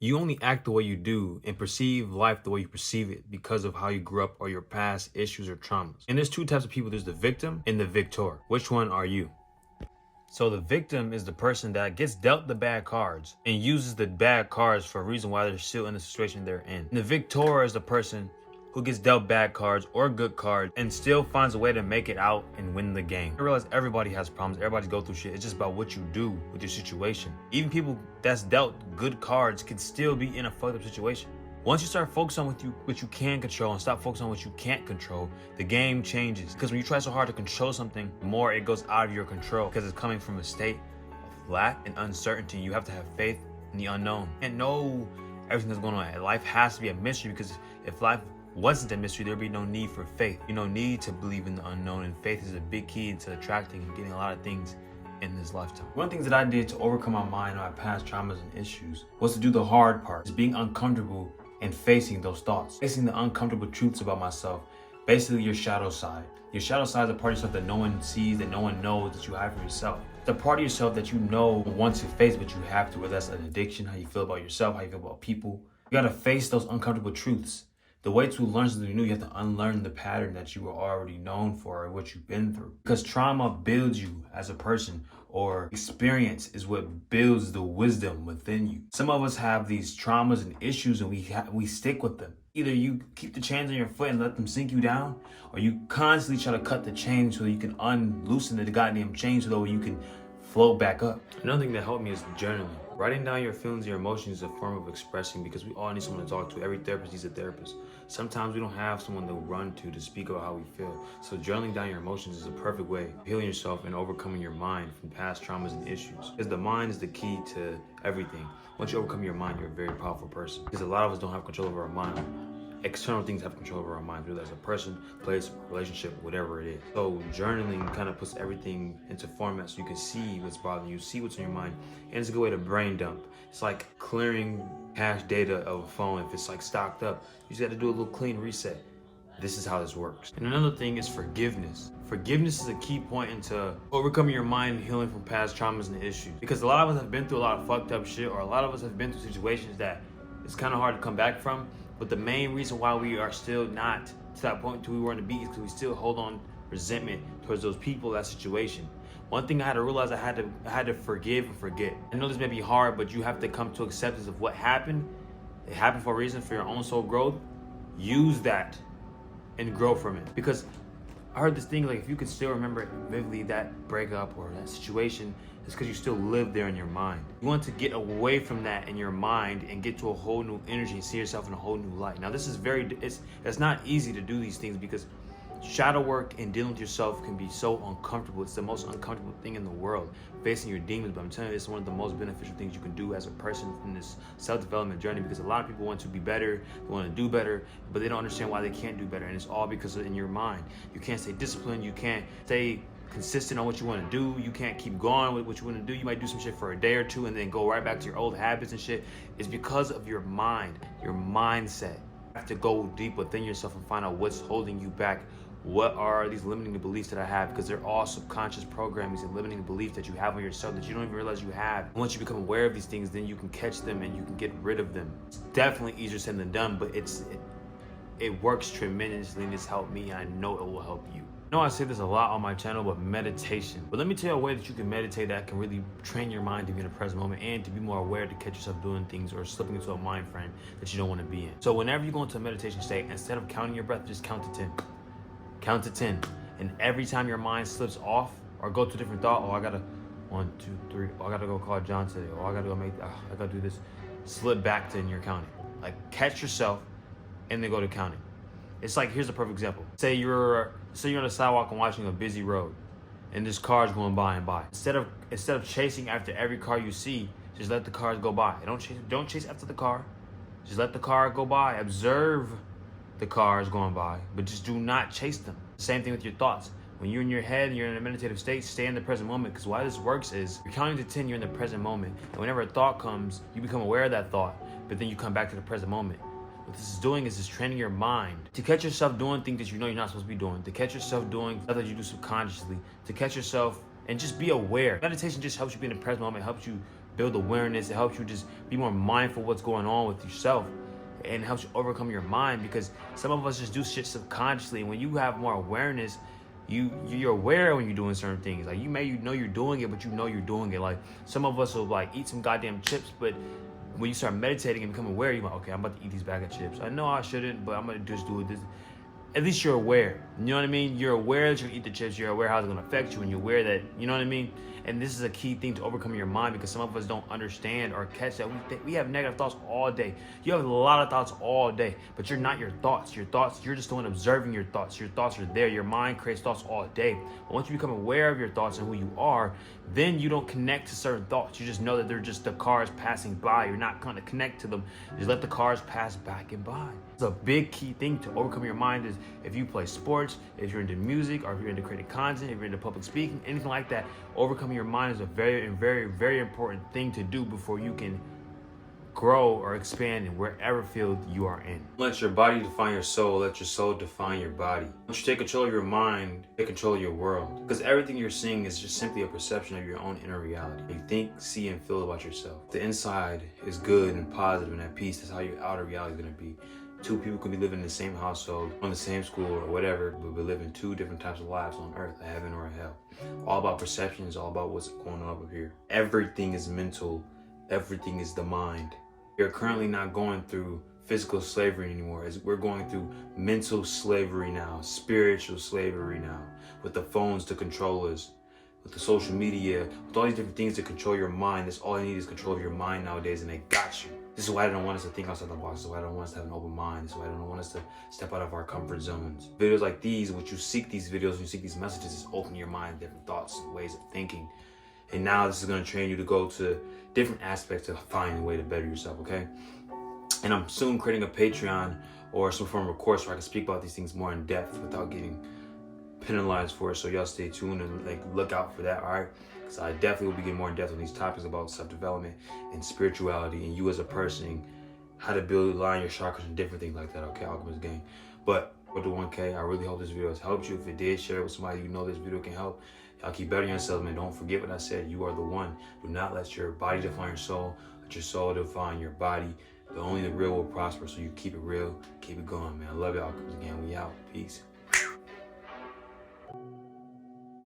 You only act the way you do and perceive life the way you perceive it because of how you grew up or your past issues or traumas. And there's two types of people. There's the victim and the victor. Which one are you? So the victim is the person that gets dealt the bad cards and uses the bad cards for a reason why they're still in the situation they're in. And the victor is the person who gets dealt bad cards or good cards and still finds a way to make it out and win the game. I realize everybody has problems, everybody go through shit. It's just about what you do with your situation. Even people that's dealt good cards can still be in a fucked up situation. Once you start focusing on what you can control and stop focusing on what you can't control, the game changes. Because when you try so hard to control something, the more it goes out of your control because it's coming from a state of lack and uncertainty. You have to have faith in the unknown and know everything that's going on. Life has to be a mystery, because if life wasn't a mystery, there'd be no need for faith. You don't need to believe in the unknown, and faith is a big key into attracting and getting a lot of things in this lifetime. One of the things that I did to overcome my mind and my past traumas and issues was to do the hard part, is being uncomfortable and facing those thoughts, facing the uncomfortable truths about myself, basically your shadow side. Your shadow side is a part of yourself that no one sees, that no one knows, that you hide from yourself. It's a part of yourself that you know once you face, but you have to, whether that's an addiction, how you feel about yourself, how you feel about people. You gotta face those uncomfortable truths. The way to learn something new, you have to unlearn the pattern that you were already known for or what you've been through. Because trauma builds you as a person, or experience is what builds the wisdom within you. Some of us have these traumas and issues and we stick with them. Either you keep the chains on your foot and let them sink you down, or you constantly try to cut the chain so you can unloosen the goddamn chain so that you can float back up. Another thing that helped me is journaling. Writing down your feelings, your emotions is a form of expressing, because we all need someone to talk to. Every therapist needs a therapist. Sometimes we don't have someone to run to speak about how we feel. So journaling down your emotions is a perfect way of healing yourself and overcoming your mind from past traumas and issues. Because the mind is the key to everything. Once you overcome your mind, you're a very powerful person. Because a lot of us don't have control over our mind. External things have control over our minds, whether that's a person, place, relationship, whatever it is. So journaling kind of puts everything into format so you can see what's bothering you, see what's on your mind, and it's a good way to brain dump. It's like clearing cache data of a phone. If it's like stocked up, you just got to do a little clean reset. This is how this works. And another thing is forgiveness. Forgiveness is a key point into overcoming your mind and healing from past traumas and issues. Because a lot of us have been through a lot of fucked up shit, or a lot of us have been through situations that it's kind of hard to come back from. But the main reason why we are still not to that point to we want to be is because we still hold on resentment towards those people, that situation. One thing I had to realize, I had to forgive and forget. I know this may be hard, but you have to come to acceptance of what happened. It happened for a reason, for your own soul growth. Use that and grow from it. Because I heard this thing, like, if you could still remember vividly that breakup or that situation, it's because you still live there in your mind. You want to get away from that in your mind and get to a whole new energy and see yourself in a whole new light. Now, this is it's not easy to do these things, because shadow work and dealing with yourself can be so uncomfortable. It's the most uncomfortable thing in the world, facing your demons. But I'm telling you, it's one of the most beneficial things you can do as a person in this self-development journey, because a lot of people want to be better, they want to do better, but they don't understand why they can't do better. And it's all because in your mind. You can't stay disciplined, you can't stay consistent on what you want to do, you can't keep going with what you want to do. You might do some shit for a day or two and then go right back to your old habits and shit. It's because of your mind, your mindset. You have to go deep within yourself and find out what's holding you back. What are these limiting beliefs that I have? Because they're all subconscious programmings and limiting beliefs that you have on yourself that you don't even realize you have. And once you become aware of these things, then you can catch them and you can get rid of them. It's definitely easier said than done, but it works tremendously, and it's helped me, and I know it will help you. I know I say this a lot on my channel, but meditation. But let me tell you a way that you can meditate that can really train your mind to be in the present moment and to be more aware, to catch yourself doing things or slipping into a mind frame that you don't want to be in. So whenever you go into a meditation state, instead of counting your breath, just count to 10. Count to 10. And every time your mind slips off or go to a different thought, oh, I gotta 1, 2, 3, oh, I gotta go call John today, oh, I gotta go I gotta do this. Slip back to in your counting. Like, catch yourself and then go to counting. It's like, here's a perfect example. Say you're on the sidewalk and watching a busy road, and this car's going by and by. Instead of chasing after every car you see, just let the cars go by. Don't chase after the car. Just let the car go by. Observe the cars going by, but just do not chase them. Same thing with your thoughts. When you're in your head and you're in a meditative state, stay in the present moment, because why this works is you're counting to 10, you're in the present moment. And whenever a thought comes, you become aware of that thought, but then you come back to the present moment. What this is doing is it's training your mind to catch yourself doing things that you know you're not supposed to be doing, to catch yourself doing stuff that you do subconsciously, to catch yourself and just be aware. Meditation just helps you be in the present moment, helps you build awareness. It helps you just be more mindful of what's going on with yourself, and helps you overcome your mind, because some of us just do shit subconsciously. When you have more awareness, you're aware when you're doing certain things. Like you know you're doing it, but you know you're doing it. Like some of us will like eat some goddamn chips, but when you start meditating and become aware, you're like, okay, I'm about to eat these bag of chips. I know I shouldn't, but I'm gonna just do this. At least you're aware. You know what I mean? You're aware that you eat the chips. You're aware how it's gonna affect you, and you're aware that, you know what I mean? And this is a key thing to overcome your mind, because some of us don't understand or catch that we have negative thoughts all day. You have a lot of thoughts all day, but you're not your thoughts. Your thoughts, you're just the one observing your thoughts. Your thoughts are there. Your mind creates thoughts all day. But once you become aware of your thoughts and who you are, then you don't connect to certain thoughts. You just know that they're just the cars passing by. You're not gonna connect to them. Just let the cars pass back and by. It's a big key thing to overcome your mind. Is if you play sports, if you're into music, or if you're into creating content, if you're into public speaking, anything like that, overcoming your mind is a very, very, very important thing to do before you can grow or expand in wherever field you are in. Let your body define your soul. Let your soul define your body. Once you take control of your mind, take control of your world. Because everything you're seeing is just simply a perception of your own inner reality. You think, see, and feel about yourself. The inside is good and positive and at peace. That's how your outer reality is going to be. Two people could be living in the same household, on the same school or whatever, but be living two different types of lives on earth, a heaven or a hell. All about perceptions, all about what's going on up here. Everything is mental. Everything is the mind. We're currently not going through physical slavery anymore. We're going through mental slavery now, spiritual slavery now, with the phones to control us, with the social media, with all these different things to control your mind. That's all you need is control of your mind nowadays, and they got you. This is why I don't want us to think outside the box. This is why I don't want us to have an open mind. This is why I don't want us to step out of our comfort zones. Videos like these, which you seek these videos, when you seek these messages, is open your mind to different thoughts and ways of thinking. And now this is going to train you to go to different aspects to find a way to better yourself, okay? And I'm soon creating a Patreon or some form of course where I can speak about these things more in depth without getting penalized for it. So y'all stay tuned and like look out for that, all right? Because I definitely will be getting more in depth on these topics about self-development and spirituality and you as a person, how to build, align your chakras and different things like that, okay? Alchemist gang. But with the 1K, I really hope this video has helped you. If it did, share it with somebody you know this video can help. Y'all keep bettering yourself, man. Don't forget what I said. You are the one. Do not let your body define your soul. Let your soul define your body. The only the real will prosper, so you keep it real. Keep it going, man. I love y'all. Again, we out. Peace.